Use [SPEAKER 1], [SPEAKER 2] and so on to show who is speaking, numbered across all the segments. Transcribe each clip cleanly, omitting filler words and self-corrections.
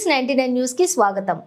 [SPEAKER 1] News99 news కి స్వాగతం.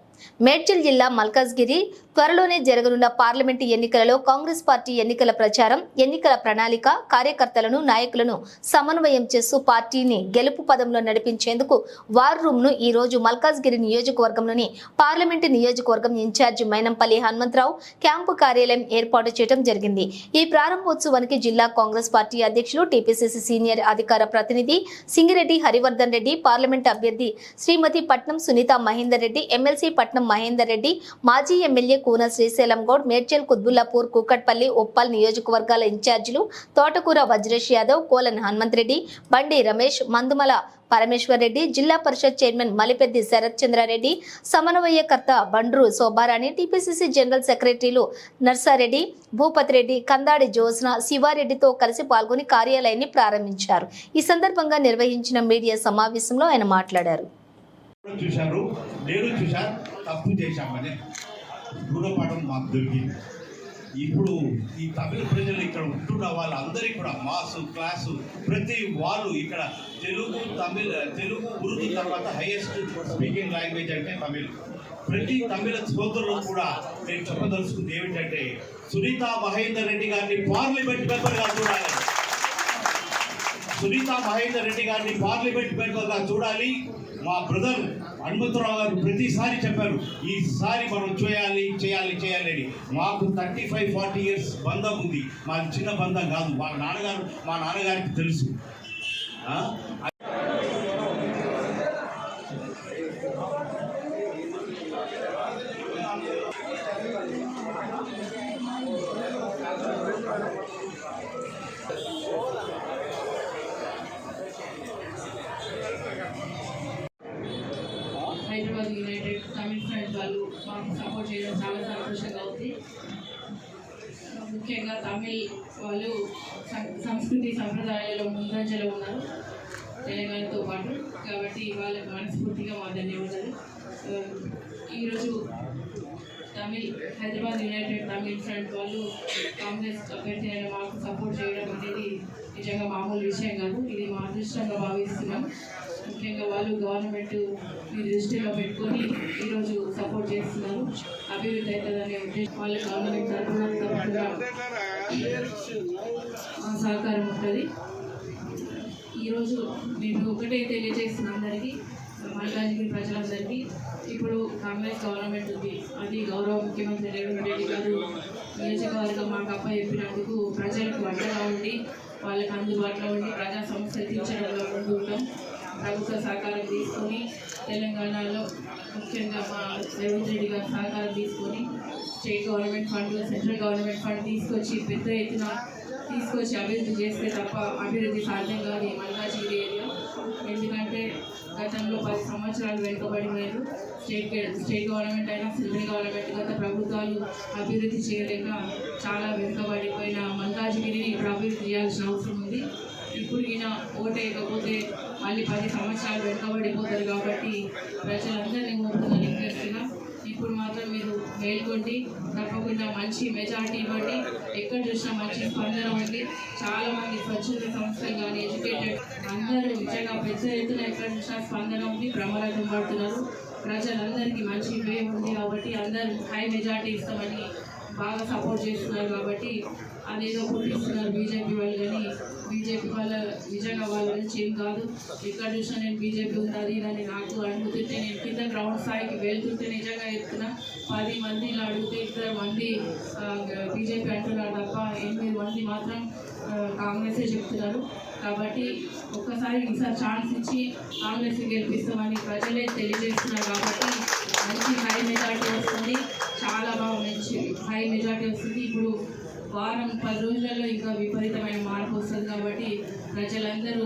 [SPEAKER 1] మేడ్చల్ జిల్లా మల్కాజ్గిరి త్వరలోనే జరగనున్న పార్లమెంటు ఎన్నికలలో కాంగ్రెస్ పార్టీ ఎన్నికల ప్రచారం, ఎన్నికల ప్రణాళిక, కార్యకర్తలను, నాయకులను సమన్వయం చేస్తూ పార్టీని గెలుపు పదంలో నడిపించేందుకు వార్ రూమ్ ను ఈ రోజు మల్కాజ్గిరి నియోజకవర్గంలోని పార్లమెంటు నియోజకవర్గం ఇన్ఛార్జి మైనంపల్లి హనుమంతరావు క్యాంపు కార్యాలయం ఏర్పాటు చేయడం జరిగింది. ఈ ప్రారంభోత్సవానికి జిల్లా కాంగ్రెస్ పార్టీ అధ్యక్షులు, టీపీసీసీ సీనియర్ అధికార ప్రతినిధి సింగిరెడ్డి హరివర్ధన్ రెడ్డి, పార్లమెంట్ అభ్యర్థి శ్రీమతి పట్నం సునీత మహేందర్ రెడ్డి, ఎమ్మెల్సీ పట్నం మహేందర్ రెడ్డి, మాజీ ఎమ్మెల్యే కూన శ్రీశైలం గౌడ్, మేడ్చల్, కుత్బుల్లాపూర్, కూకట్పల్లి, ఉప్పల్ నియోజకవర్గాల ఇన్ఛార్జీలు తోటకూర వజ్రేష్ యాదవ్, కోలన్ హనుమంత్ రెడ్డి, బండి రమేష్, మందుమల పరమేశ్వర్ రెడ్డి, జిల్లా పరిషత్ చైర్మన్ మలిపెద్ది శరత్ చంద్రారెడ్డి, సమన్వయకర్త బండ్రు శోభారాణి, టీపీసీసీ జనరల్ సెక్రటరీలు నర్సారెడ్డి, భూపతి రెడ్డి, కందాడి జ్యోత్స్న, శివారెడ్డితో కలిసి పాల్గొని కార్యాలయాన్ని ప్రారంభించారు. ఈ సందర్భంగా నిర్వహించిన మీడియా సమావేశంలో ఆయన మాట్లాడారు.
[SPEAKER 2] చూశారు, నేను చూశాను, తప్పు చేశామని గుణపాఠం మాకు దొరికింది. ఇప్పుడు ఈ తమిళ ప్రజలు ఇక్కడ ఉంటున్న వాళ్ళందరికీ కూడా మాసు క్లాసు ప్రతి వాళ్ళు ఇక్కడ తెలుగు ఉర్దూ తర్వాత హైయెస్ట్ స్పీకింగ్ లాంగ్వేజ్ అంటే తమిళ్. ప్రతి తమిళ సోదరులు కూడా నేను చెప్పదలుచుకుంది ఏమిటంటే సునీత మహేందర్ రెడ్డి గారిని పార్లమెంట్ మెంబర్గా చూడాలి. సునీత మహేందర్ రెడ్డి గారిని పార్లమెంట్ మెంబర్గా చూడాలి. మా బ్రదర్ హనుమంతరావు గారు ప్రతిసారి చెప్పారు, ఈసారి మనం చేయాలి అని. మాకు 35-40 years బంధం ఉంది. మాది చిన్న బంధం కాదు. మా నాన్నగారికి తెలుసు.
[SPEAKER 3] హైదరాబాద్ యునైటెడ్ తమిళ ఫ్రెండ్స్ వాళ్ళు మాకు సపోర్ట్ చేయడం చాలా సంతోషంగా ఉంది. ముఖ్యంగా తమిళ్ వాళ్ళు సంస్కృతి సంప్రదాయాల్లో ముందంజలో ఉన్నారు తెలంగాణతో పాటు. కాబట్టి వాళ్ళకి మనస్ఫూర్తిగా మా ధన్యవాదాలు. ఈరోజు హైదరాబాద్ యునైటెడ్ తమిళ ఫ్రంట్ వాళ్ళు కాంగ్రెస్ అభ్యర్థి అయిన మాకు సపోర్ట్ చేయడం అనేది నిజంగా మామూలు విషయం కాదు. ఇది మా అదృష్టంగా భావిస్తున్నాం. ముఖ్యంగా వాళ్ళు గవర్నమెంట్ మీ దృష్టిలో పెట్టుకొని ఈరోజు సపోర్ట్ చేస్తున్నారు. అభివృద్ధి అవుతుందనే ఉద్దేశం వాళ్ళు గవర్నమెంట్ తరఫున సహకారం ఉంటుంది. ఈరోజు నేను ఒకటే తెలియజేస్తున్న అందరికీ, మల్కాజ్గిరి ప్రజలందరికీ, ఇప్పుడు కాంగ్రెస్ గవర్నమెంట్ ఉంది. అది గౌరవ ముఖ్యమంత్రి రేవంత్ రెడ్డి గారు నియోజకవర్గం మాకు చెప్పినందుకు ప్రజలకు అండగా ఉండి వాళ్ళకి అందుబాటులో ఉండి ప్రజా సమస్యలు తీర్చడంలో ముందు ఉంటాం. ప్రభుత్వ సహకారం తీసుకొని తెలంగాణలో ముఖ్యంగా మా రేవంత్ రెడ్డి గారు సహకారం తీసుకొని state government fund, central government fund తీసుకొచ్చి పెద్ద ఎత్తున తీసుకొచ్చి అభివృద్ధి చేస్తే తప్ప అభివృద్ధి సాధ్యం కాదు ఈ మల్కాజ్గిరి ఏరియా. ఎందుకంటే గతంలో 10 సంవత్సరాలు వెనుకబడినారు. స్టేట్ గవర్నమెంట్ అయినా సెంట్రల్ గవర్నమెంట్ గత ప్రభుత్వాలు అభివృద్ధి చేయలేక చాలా వెనుకబడిపోయిన మల్కాజ్గిరిని ఇప్పుడు అభివృద్ధి చేయాల్సిన అవసరం ఉంది. ఇప్పుడు ఈయన ఓటేయకపోతే మళ్ళీ 10 సంవత్సరాలు వెనుకబడిపోతారు. కాబట్టి ప్రజలందరినీ కోరుతున్న రిక్వెస్ట్గా ఇప్పుడు మాత్రం మీరు మేల్కొండి, తప్పకుండా మంచి మెజార్టీ ఇవ్వండి. ఎక్కడ చూసినా మంచి స్పందన ఉంది. చాలామంది స్వచ్ఛంద సంస్థలు కానీ ఎడ్యుకేటెడ్ అందరూ నిజంగా పెద్ద ఎత్తున ఎక్కడ చూసినా స్పందన ఉంది, బ్రహ్మరథం పడుతున్నారు. ప్రజలందరికీ మంచి పేరు ఉంది కాబట్టి అందరూ హై మెజార్టీ ఇస్తామని బాగా సపోర్ట్ చేస్తున్నారు. కాబట్టి అదేదో పుట్టిస్తున్నారు బీజేపీ వాళ్ళు. కానీ బీజేపీ వాళ్ళ నిజంగా వాళ్ళ నుంచి ఏం కాదు. ఎక్కడ చూసినా నేను బీజేపీ ఉంది అని నాకు అడుగుతుంటే, నేను కింద గ్రౌండ్ స్థాయికి వెళ్తుంటే నిజంగా చెప్తున్నా 10 మంది ఇలా అడిగితే 2 మంది బీజేపీ అంటున్నారు తప్ప 8 మంది మాత్రం కాంగ్రెసే చెప్తున్నారు. కాబట్టి ఈసారి ఛాన్స్ ఇచ్చి కాంగ్రెస్ని గెలిపిస్తామని ప్రజలే తెలియజేస్తున్నారు. కాబట్టి మంచి హై మెజార్టీ వస్తుంది. చాలా బాగా మంచి హై మెజార్టీ వస్తుంది. ఇప్పుడు వారం 10 రోజులలో ఇంకా విపరీతమైన మార్పు వస్తుంది. కాబట్టి ప్రజలందరూ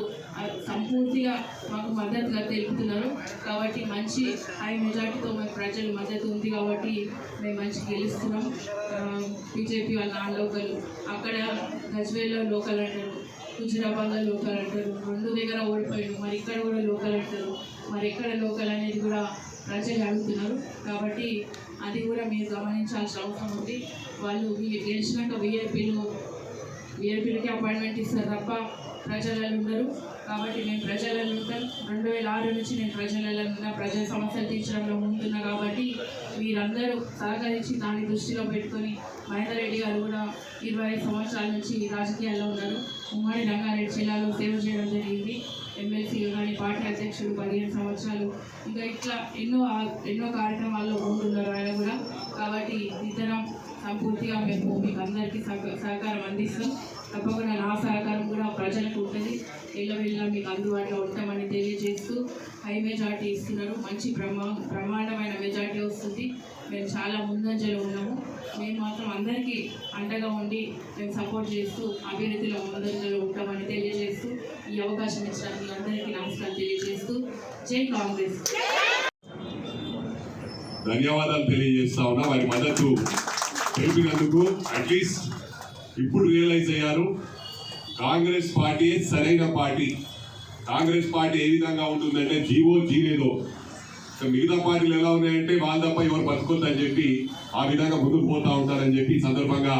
[SPEAKER 3] సంపూర్తిగా మాకు మద్దతుగా తెలుపుతున్నారు. కాబట్టి మంచి హై మెజార్టీతో మాకు ప్రజల మద్దతు ఉంది. కాబట్టి మేము మంచి గెలుస్తున్నాం. బీజేపీ వాళ్ళ నాన్ లోకల్, అక్కడ గజ్వేల్లో లోకల్ అంటారు, హుజురాబాద్లో లోకల్ అంటారు, 2 దగ్గర ఓడిపోయారు. మరి ఇక్కడ కూడా లోకల్ అంటారు. మరి ఎక్కడ లోకల్ అనేది కూడా ప్రజలు అడుగుతున్నారు. కాబట్టి అది కూడా మీరు గమనించాల్సిన అవసరం ఉంది. వాళ్ళు గెలిచినాక వీఐపీలకి అపాయింట్మెంట్ ఇస్తారు తప్ప ప్రజలలో ఉండరు. కాబట్టి మేము ప్రజలలో ఉంటాం. 2006 నుంచి నేను ప్రజలలో ఉన్న ప్రజల సమస్యలు తీర్చడంలో ముందున్నా. కాబట్టి మీరందరూ సహకరించి దాన్ని దృష్టిలో పెట్టుకొని మహేందర్ రెడ్డి గారు కూడా 25 సంవత్సరాల నుంచి రాజకీయాల్లో ఉన్నారు. ఉమ్మడి రంగారెడ్డి జిల్లాలో సేవ చేయడం జరిగింది. ఎమ్మెల్సీ కానీ పార్టీ అధ్యక్షుడు 15 సంవత్సరాలు, ఇంకా ఇట్లా ఎన్నో కార్యక్రమాల్లో ఉంటున్నారు ఆయన కూడా. కాబట్టి ఇద్దరం సంపూర్తిగా మేము మీకు అందరికీ సహకారం అందిస్తాం. తప్పకుండా నా సహకారం కూడా ప్రజలకు ఉంటుంది. ఎల్లవెల్లా మీకు అందుబాటులో ఉంటామని తెలియజేస్తూ హై మెజార్టీ ఇస్తున్నారు. మంచి బ్రహ్మాండమైన మెజార్టీ వస్తుంది. మేము చాలా ముందంజలో ఉన్నాము. మేము మాత్రం అందరికీ అండగా ఉండి మేము సపోర్ట్ చేస్తూ అభివృద్ధిలో ముందంజలో ఉంటామని తెలియజేస్తూ ఈ అవకాశం ఇచ్చినందుకు అందరికీ నమస్కారం తెలియజేస్తూ జై కాంగ్రెస్.
[SPEAKER 4] ధన్యవాదాలు తెలియజేస్తా ఉన్నా. వారి మద్దతు తెలిపినందుకు. అట్లీస్ట్ ఇప్పుడు రియలైజ్ అయ్యారు కాంగ్రెస్ పార్టీ సరైన పార్టీ. కాంగ్రెస్ పార్టీ ఏ విధంగా ఉంటుందంటే జీనేదో. మిగతా పార్టీలు ఎలా ఉన్నాయంటే వాళ్ళ తప్ప ఎవరు బతుకొద్దని చెప్పి ఆ విధంగా ముందుకు పోతా ఉంటారని చెప్పి సందర్భంగా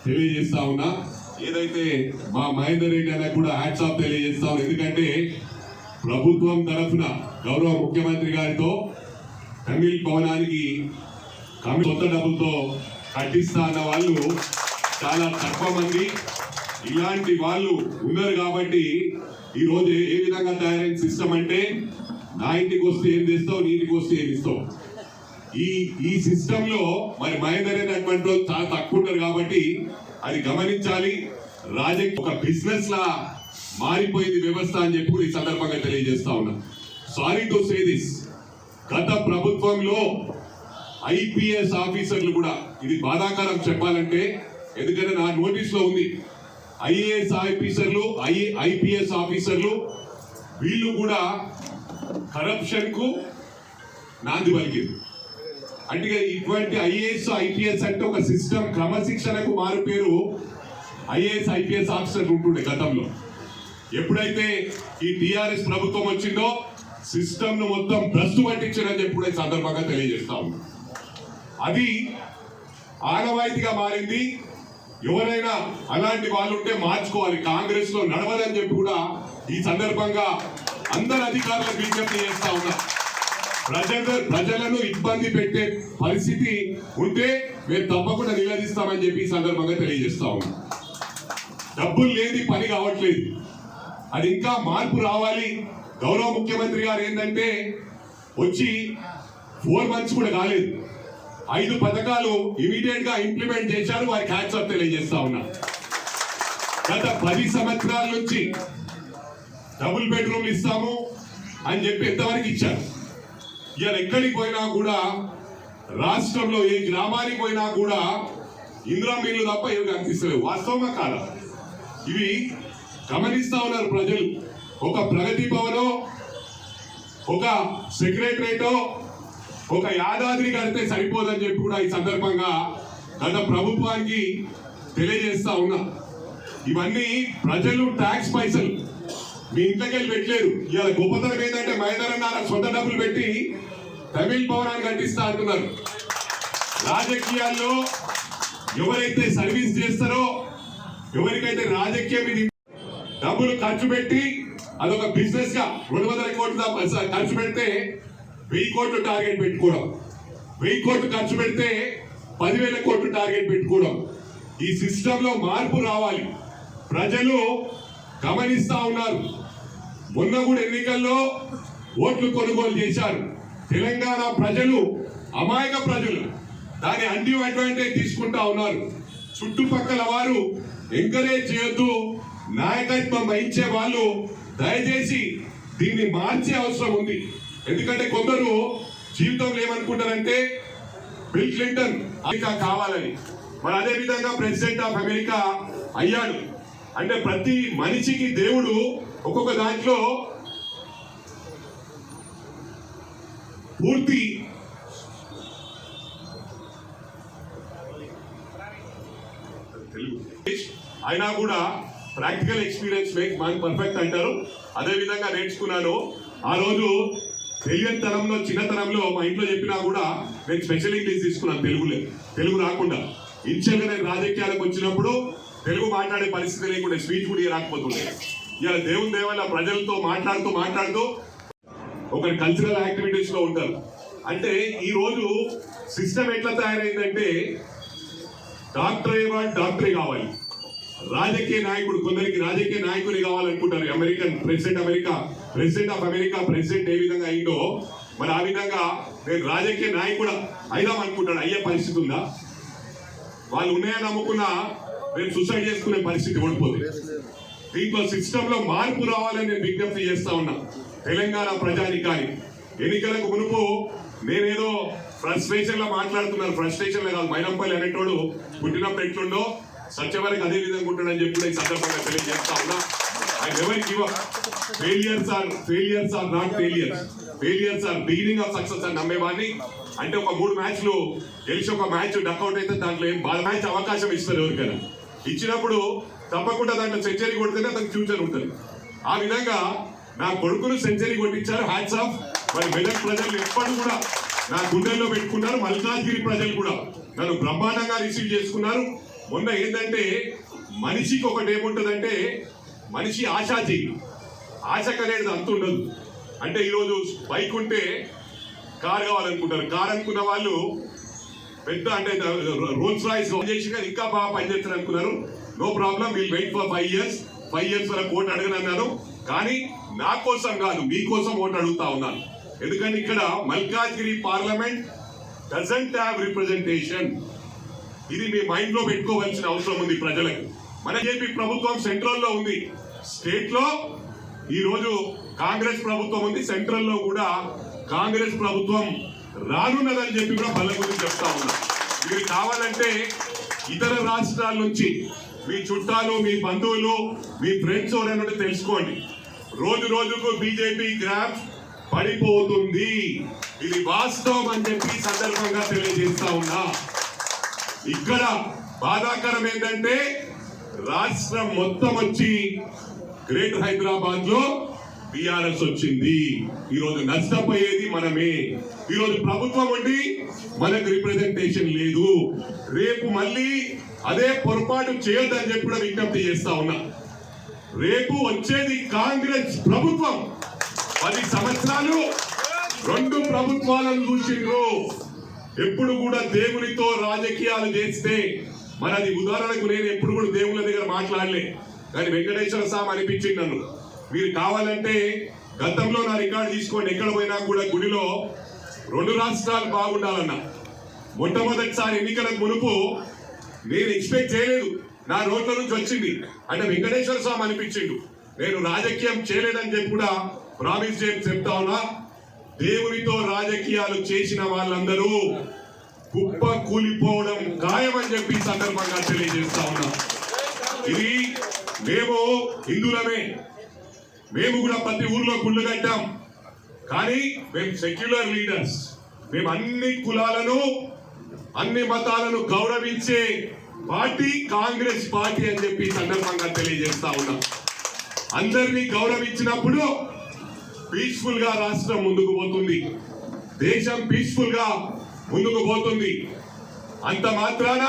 [SPEAKER 4] తెలియజేస్తా ఉన్నా. ఏదైతే మా మహేందర్ రెడ్డి అన్న కూడా హ్యాట్స్ ఆఫ్ తెలియజేస్తా ఉన్నా. ఎందుకంటే ప్రభుత్వం తరఫున గౌరవ ముఖ్యమంత్రి గారితో తమిళ్ భవనానికి కొత్త డబ్బులతో కట్టిస్తా అన్న వాళ్ళు చాలా తక్కువ మంది. ఇలాంటి వాళ్ళు ఉన్నారు కాబట్టి ఈరోజు ఏ విధంగా తయారైన సిస్టమ్ అంటే నా ఇంటికి వస్తే ఏం తెస్తావు, నీ ఇంటికి వస్తే ఏం ఇస్తావు. ఈ సిస్టమ్ లో మరి మహేందర్ అనేటువంటి వాళ్ళు చాలా తక్కువ ఉంటారు కాబట్టి అది గమనించాలి. రాజకీయ ఒక బిజినెస్ లా మారిపోయింది వ్యవస్థ అని చెప్పి ఈ సందర్భంగా తెలియజేస్తా ఉన్నా. సారీ టు సే దిస్, గత ప్రభుత్వంలో ఐపీఎస్ ఆఫీసర్లు కూడా, ఇది బాధాకరం చెప్పాలంటే, ఎందుకంటే నా నోటీస్ లో ఉంది, ఐఏఎస్ ఆఫీసర్లు ఐపీఎస్ ఆఫీసర్లు వీళ్ళు కూడా కరప్షన్ కు నాంది పలికింది. అంటే ఇటువంటి ఐఏఎస్ ఐపీఎస్ అంటే ఒక సిస్టమ్ క్రమశిక్షణకు మారు పేరు ఐఏఎస్ ఐపీఎస్ ఆఫీసర్లు ఉంటుండే గతంలో. ఎప్పుడైతే ఈ టిఆర్ఎస్ ప్రభుత్వం వచ్చిందో సిస్టమ్ ను మొత్తం భ్రష్టు పట్టించారని చెప్పి సందర్భంగా తెలియజేస్తా ఉన్నాం. అది ఆనవాయితీగా మారింది. ఎవరైనా అలాంటి వాళ్ళు ఉంటే మార్చుకోవాలి, కాంగ్రెస్ లో నడవదని చెప్పి కూడా ఈ సందర్భంగా అందరు అధికారులకు విజ్ఞప్తి చేస్తా ఉన్నా. ప్రజలను ఇబ్బంది పెట్టే పరిస్థితి ఉంటే మేము తప్పకుండా నిలదీస్తామని చెప్పి ఈ సందర్భంగా తెలియజేస్తా ఉన్నా. డబ్బులు లేని పని కావట్లేదు, అది ఇంకా మార్పు రావాలి. గౌరవ ముఖ్యమంత్రి గారు ఏంటంటే వచ్చి 4 months కూడా కాలేదు, 5 పథకాలు ఇమీడియట్ గా ఇంప్లిమెంట్ చేశారు. వారికి హ్యాట్స్ ఆఫ్ తెలియజేస్తా ఉన్నా. గత 10 సంవత్సరాల నుంచి డబుల్ బెడ్రూమ్లు ఇస్తాము అని చెప్పి ఎంతవరకు ఇచ్చారు. ఇవాళ ఎక్కడికి పోయినా కూడా, రాష్ట్రంలో ఏ గ్రామానికి పోయినా కూడా ఇందిరా మిల్లు తప్ప ఏమి కనిపిస్తలేవు. వాస్తవమా కాదా? ఇవి గమనిస్తా ఉన్నారు ప్రజలు. ఒక ప్రగతి భవనో, ఒక సెక్రటరేటో, ఒక యాదాద్రి కడితే సరిపోదని చెప్పి కూడా ఈ సందర్భంగా గత ప్రభుత్వానికి తెలియజేస్తా ఉన్నా. ఇవన్నీ ప్రజలు ట్యాక్స్ పైసలు మీ ఇంట్లోకెళ్ళి పెట్టలేరు. ఇవాళ గొప్పతనం ఏంటంటే మహేందర్ అన్న సొంత డబ్బులు పెట్టి తమిళ్ భవనాన్ని కట్టిస్తా అంటున్నారు. రాజకీయాల్లో ఎవరైతే సర్వీస్ చేస్తారో, ఎవరికైతే రాజకీయం మీద డబ్బులు ఖర్చు పెట్టి అదొక బిజినెస్ గా 200 కోట్లు ఖర్చు పెడితే 1000 కోట్లు టార్గెట్ పెట్టుకోవడం, 1000 కోట్లు ఖర్చు పెడితే 10,000 కోట్లు టార్గెట్ పెట్టుకోవడం. ఈ సిస్టమ్ లో మార్పు రావాలి. ప్రజలు గమనిస్తా ఉన్నారు. మొన్న కూడా ఎన్నికల్లో ఓట్లు కొనుగోలు చేశారు. తెలంగాణ ప్రజలు అమాయక ప్రజలు దాని అడ్వాంటేజ్ తీసుకుంటా ఉన్నారు. చుట్టుపక్కల వారు ఎంకరేజ్ చేయొద్దు. నాయకత్వం వహించే వాళ్ళు దయచేసి దీన్ని మార్చే అవసరం ఉంది. ఎందుకంటే కొందరు జీవితంలో ఏమనుకుంటారంటే బిల్ క్లింటన్ అమెరికా కావాలని, మరి అదే విధంగా ప్రెసిడెంట్ ఆఫ్ అమెరికా అయ్యాడు. అంటే ప్రతి మనిషికి దేవుడు ఒక్కొక్క దాంట్లో పూర్తి తెలుగు అయినా కూడా practical experience make man perfect అంటారు. అదే విధంగా నేర్చుకున్నాను. ఆ రోజు తెలియనితనంలో, చిన్నతనంలో మా ఇంట్లో చెప్పినా కూడా నేను స్పెషల్ ఇంగ్లీష్ తీసుకున్నాను తెలుగు రాకుండా. ఇన్షియల్గా నేను రాజకీయాలకు వచ్చినప్పుడు తెలుగు మాట్లాడే పరిస్థితి లేకుండా స్పీచ్ కూడా రాకపోతుండే. ఇలా దేవుని దేవాల ప్రజలతో మాట్లాడుతూ ఒక కల్చరల్ యాక్టివిటీస్ లో ఉంటారు. అంటే ఈ రోజు సిస్టమ్ ఎట్లా తయారైందంటే డాక్టరే కావాలి, రాజకీయ నాయకుడు, కొందరికి రాజకీయ నాయకులు కావాలనుకుంటారు. ప్రెసిడెంట్ ఆఫ్ అమెరికా ప్రెసిడెంట్ ఏ విధంగా అయిందో మరి ఆ విధంగా నేను రాజకీయ నాయకుడు అయిదాం అనుకుంటాడు. అయ్యే పరిస్థితి ఉందా? వాళ్ళు ఉన్నాయని నమ్ముకున్నా నేను సూసైడ్ చేసుకునే పరిస్థితి ఓడిపోతుంది. దీంట్లో సిస్టమ్ లో మార్పు రావాలని నేను విజ్ఞప్తి చేస్తా ఉన్నా తెలంగాణ ప్రజానికాన్ని. ఎన్నికలకు మునుపు నేనేదో ఫ్రస్ట్రేషన్ లో మాట్లాడుతున్నాను. ఫ్రస్ట్రేషన్ లో కాదు, మైనంపల్లి అనేటోడు పుట్టినప్పుడు ఎట్లుండో సత్యవరకు అదే విధంగా ఉంటాడని చెప్పి ఈ సందర్భంగా తెలియజేస్తా ఉన్నా. I never give up. Failures are not failures. Failures are beginning of success అని నమ్మేవాడిని. అంటే ఒక 3 మ్యాచ్లు గెలిచి ఒక మ్యాచ్ డక్అవుట్ అయితే దాంట్లో ఏం బాగా మ్యాచ్ అవకాశం ఇస్తారు ఎవరికైనా. ఇచ్చినప్పుడు తప్పకుండా దాంట్లో సెంచరీ కొడితేనే అతనికి ఫ్యూచర్ ఉంటుంది. ఆ విధంగా నా కొడుకును సెంచరీ కొట్టించారు. Hats off. మరి మెదక్ ప్రజలు ఎప్పుడు కూడా నా గుండెల్లో పెట్టుకున్నారు. మల్కాజ్గిరి ప్రజలు కూడా నన్ను బ్రహ్మాండంగా రిసీవ్ చేసుకున్నారు. మొన్న ఏంటంటే మనిషికి ఒకటి ఏముంటుందంటే మనిషి ఆశాజీవి. ఆశకు అనేది అంత ఉండదు. అంటే ఈరోజు బైక్ ఉంటే కార్ కావాలనుకుంటారు. కార్ అనుకున్న వాళ్ళు పెద్ద అంటే రోల్స్ రాయిస్ చేసి ఇంకా బాగా పనిచేస్తారు అనుకున్నారు. No problem, will wait for 5 years. 5 years వరకు ఓటు అడగనన్నాను. కానీ నా కోసం కాదు, మీకోసం ఓటు అడుగుతా ఉన్నాను. ఎందుకంటే ఇక్కడ Malkajgiri parliament doesn't have representation. ఇది మీ మైండ్ లో పెట్టుకోవాల్సిన అవసరం ఉంది ప్రజలకు. మన ఏపీ ప్రభుత్వం సెంట్రల్ లో ఉంది, స్టేట్ లో ఈ రోజు కాంగ్రెస్ ప్రభుత్వం ఉంది, సెంట్రల్ లో కూడా కాంగ్రెస్ ప్రభుత్వం రానున్నదని చెప్పి కూడా బల్ల గురించి చెప్తా ఉన్నా. మీరు కావాలంటే ఇతర రాష్ట్రాల నుంచి మీ చుట్టాలు, మీ బంధువులు, మీ ఫ్రెండ్స్ ఎవరైనా తెలుసుకోండి. రోజుకు బీజేపీ గ్రాఫ్ పడిపోతుంది. ఇది వాస్తవం అని చెప్పి సందర్భంగా తెలియజేస్తా ఉన్నా. ఇక్కడ బాధాకరం ఏంటంటే రాష్ట్రం మొత్తం వచ్చి గ్రేటర్ హైదరాబాద్ లో టిఆర్ఎస్ వచ్చింది. ఈరోజు నష్టపోయేది మనమే. ఈరోజు ప్రభుత్వం ఉండి మనకు రిప్రజెంటేషన్ లేదు. రేపు మళ్ళీ అదే పొరపాటు చేయొద్దని చెప్పి కూడా విజ్ఞప్తి చేస్తా ఉన్నా. రేపు వచ్చేది కాంగ్రెస్ ప్రభుత్వం. 10 సంవత్సరాలు 2 ప్రభుత్వాలను చూసిండ్రు. ఎప్పుడు కూడా దేవునితో రాజకీయాలు చేస్తే మనది ఉదాహరణకు నేను ఎప్పుడు కూడా దేవుళ్ళ దగ్గర మాట్లాడలే, కానీ వెంకటేశ్వర స్వామి అనిపించింది నన్ను. మీరు కావాలంటే గతంలో నా రికార్డు తీసుకోండి. ఎక్కడ పోయినా కూడా గుడిలో 2 రాష్ట్రాలు బాగుండాలన్నా. మొట్టమొదటిసారి ఎన్నికలకు మునుపు నేను ఎక్స్పెక్ట్ చేయలేదు, నా నోట్ల నుంచి వచ్చింది. అంటే వెంకటేశ్వర స్వామి అనిపించిండు. నేను రాజకీయం చేయలేదని చెప్పి కూడా ప్రామిస్ చేసి చెప్తా ఉన్నా. దేవునితో రాజకీయాలు చేసిన వాళ్ళందరూ కుప్ప కూలిపోవడం ఖాయమని చెప్పి సందర్భంగా తెలియజేస్తా ఉన్నా. ఇది మేము హిందువులమే, మేము కూడా ప్రతి ఊర్లో గుళ్ళు కట్టాం. కానీ మేము సెక్యులర్ లీడర్స్. మేము అన్ని కులాలను, అన్ని మతాలను గౌరవించే పార్టీ కాంగ్రెస్ పార్టీ అని చెప్పి సందర్భంగా తెలియజేస్తా ఉన్నాం. అందరినీ గౌరవించినప్పుడు పీస్ఫుల్ గా రాష్ట్రం ముందుకు పోతుంది, దేశం పీస్ఫుల్ గా ముందుకు పోతుంది. అంత మాత్రాన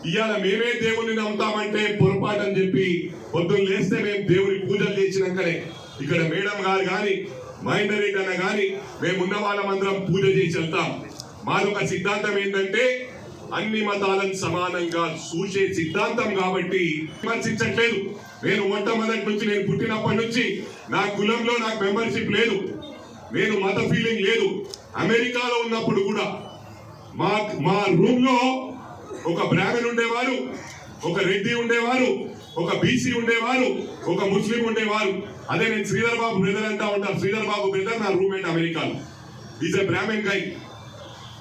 [SPEAKER 4] ఇవాళ మేమే దేవుణ్ణి నమ్ముతామంటే పొరపాటు అని చెప్పి పొద్దున్న లేస్తే మేము దేవుని పూజలు చేసినాకనే ఇక్కడ మేడం గారు కానీ మహేందర్ రెడ్డి అన్న కానీ మేమున్న వాళ్ళమందరం పూజ చేసి వెళ్తాం. మాదొక సిద్ధాంతం ఏంటంటే అన్ని మతాలను సమానంగా చూసే సిద్ధాంతం కాబట్టి విమర్శించట్లేదు. నేను మొట్టమొదటి నుంచి, నేను పుట్టినప్పటి నుంచి నా కులంలో నాకు మెంబర్షిప్ లేదు, నేను మత ఫీలింగ్ లేదు. అమెరికాలో ఉన్నప్పుడు కూడా మా రూమ్ లో ఒక బ్రాహ్మణ్ ఉండేవారు, ఒక రెడ్డి ఉండేవారు, ఒక బీసీ ఉండేవారు, ఒక ముస్లిం ఉండేవారు. అదే నేను శ్రీధర్ బాబు బ్రదర్ అంటా ఉంటాను. శ్రీధర్ బాబు బ్రదర్ నా రూమ్మేట్ అమెరికాలో. ఈజ్ ఎ బ్రాహ్మణ్ గై.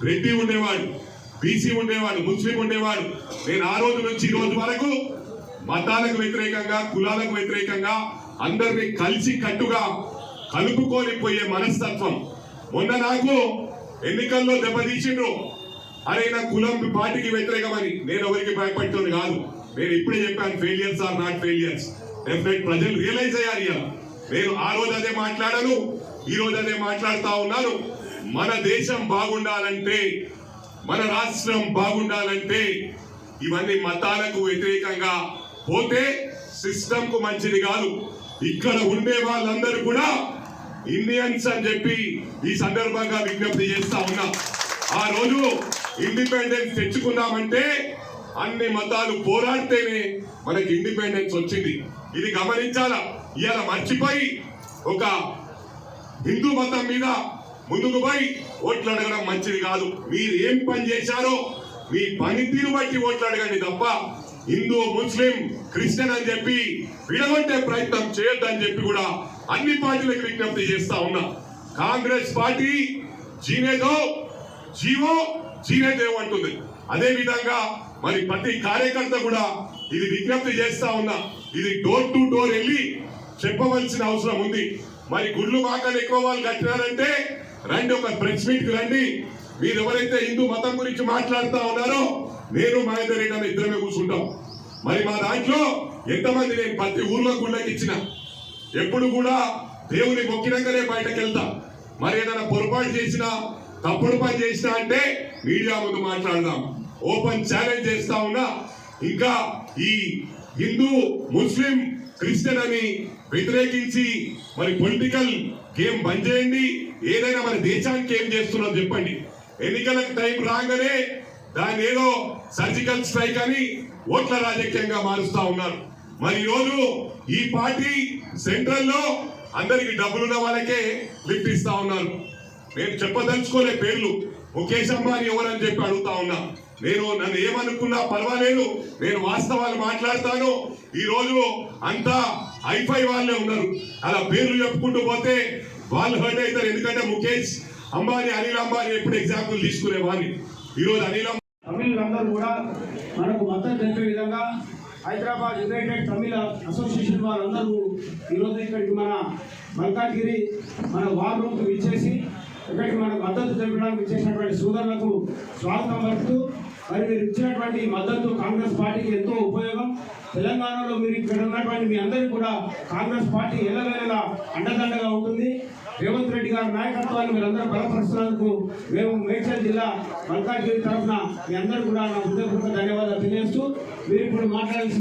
[SPEAKER 4] రెడ్డి ఉండేవాడు, బీసీ ఉండేవాడు, ముస్లిం ఉండేవాడు. నేను ఆ రోజు నుంచి ఈ రోజు వరకు మతాలకు వ్యతిరేకంగా, కులాలకు వ్యతిరేకంగా అందరినీ కలిసి కట్టుగా కలుపుకొని పోయే మనస్తత్వం. మొన్న నాకు ఎన్నికల్లో దెబ్బతీసిండ్రు. అరే నా కులం పార్టీకి వ్యతిరేకమని. నేను ఎవరికి భయపడుతుంది కాదు. నేను ఇప్పుడే చెప్పాను, failures are not failures. Definite ప్రజలు రియలైజ్ అయ్యారు. నేను ఆ రోజు అదే మాట్లాడాను, ఈ రోజు అదే మాట్లాడుతా ఉన్నాను. మన దేశం బాగుండాలంటే, మన రాష్ట్రం బాగుండాలంటే ఇవన్నీ మతాలకు వ్యతిరేకంగా పోతే సిస్టమ్ కు మంచిది కాదు. ఇక్కడ ఉండే వాళ్ళందరూ కూడా ఇండియన్స్ అని చెప్పి ఈ సందర్భంగా విజ్ఞప్తి చేస్తా ఉన్నా. ఆ రోజు ఇండిపెండెన్స్ తెచ్చుకున్నామంటే అన్ని మతాలు పోరాడితేనే మనకి ఇండిపెండెన్స్ వచ్చింది. ఇది గమనించాలా. ఇవాళ మర్చిపోయి ఒక హిందూ మతం మీద ముందుకు పోయి ఓట్లు అడగడం మంచిది కాదు. మీరు ఏం పని చేశారో మీ పనితీరు బట్టి ఓట్లు అడగండి తప్ప హిందూ ముస్లిం క్రిస్టియన్ అని చెప్పి విడగొట్టే ప్రయత్నం చేయొద్దని చెప్పి కూడా అన్ని పార్టీలకు విజ్ఞప్తి చేస్తా ఉన్నా. కాంగ్రెస్ పార్టీ జీనేదో జీవో జీనేదేవ్ అంటుంది. అదే విధంగా మరి ప్రతి కార్యకర్త కూడా ఇది విజ్ఞప్తి చేస్తా ఉన్నా. ఇది డోర్ టు డోర్ వెళ్ళి చెప్పవలసిన అవసరం ఉంది. మరి గుళ్ళు మాకలు ఎక్కువ వాళ్ళు కట్టినారంటే రండి, ఒక ప్రెస్ మీట్ కి రండి. మీరు ఎవరైతే హిందూ మతం గురించి మాట్లాడుతా ఉన్నారో నేను మహేందర్ రెడ్డి అని ఇద్దరమే కూర్చుంటాం. మరి మా దాంట్లో ఎంతమంది నేను ప్రతి ఊర్లో గుళ్ళకి ఇచ్చిన, ఎప్పుడు కూడా దేవుని మొక్కినాకనే బయటకు వెళ్తా. మరి ఏదైనా పొరపాటు చేసినా తప్పుడు పని చేసినా అంటే మీడియా ముందు మాట్లాడదాం. ఓపెన్ ఛాలెంజ్ చేస్తా ఉన్నా. ఇంకా ఈ హిందూ ముస్లిం క్రిస్టియన్ అని వ్యతిరేకించి మరి పొలిటికల్ గేమ్ బంద్ చేయండి. ఏదైనా మన దేశానికి ఏం చేస్తున్నారో చెప్పండి. ఎన్నికలకు టైం రాగానే దాన్ని ఏదో సర్జికల్ స్ట్రైక్ అని ఓట్ల రాజకీయంగా మారుస్తా ఉన్నారు. మరి ఈరోజు ఈ పార్టీ సెంట్రల్ లో అందరికి డబ్బులున్న వాళ్ళకే లిఫ్ట్ ఇస్తా ఉన్నారు. నేను చెప్పదలుచుకోలే పేర్లు, ముఖేష్ అంబానీ ఎవరని చెప్పి అడుగుతా ఉన్నా. నన్ను ఏమనుకున్నా పర్వాలేదు, నేను వాస్తవాలు మాట్లాడతాను. ఈ రోజు అంతా ఐఫై వాళ్ళే ఉన్నారు. అలా పేర్లు చెప్పుకుంటూ పోతే వాళ్ళు హర్ట్ అవుతారు. ఎందుకంటే ముఖేష్ అంబానీ, అనిల్ అంబానీ ఎప్పుడు ఎగ్జాంపుల్ తీసుకునే వాడిని. ఈరోజు అనిల్
[SPEAKER 5] తమిళులందరూ కూడా మనకు మద్దతు తెలిపే విధంగా హైదరాబాద్ యునైటెడ్ తమిళ అసోసియేషన్ వారందరూ ఈరోజు ఇక్కడికి మన మల్కాజ్గిరి మన వార్ రూమ్కి విచ్చేసి ఇక్కడికి మనకు మద్దతు తెలిపడానికి ఇచ్చేసినటువంటి సోదరులకు స్వాగతం పలుకుతూ మరి మీరు ఇచ్చినటువంటి మద్దతు కాంగ్రెస్ పార్టీకి ఎంతో ఉపయోగం. తెలంగాణలో మీరు ఇక్కడ ఉన్నటువంటి మీ అందరికీ కూడా కాంగ్రెస్ పార్టీ ఎల్లవేళలా అండదండగా ఉంటుంది. రేవంత్ రెడ్డి గారి నాయకత్వాన్ని మీరందరూ బలపరుస్తున్నందుకు మేము మేడ్చల్ జిల్లా మల్కాజ్గిరి తరఫున మీ అందరూ కూడా నా హృదయపూర్వక ధన్యవాదాలు తెలియజేస్తూ మీరు ఇప్పుడు మాట్లాడాల్సిన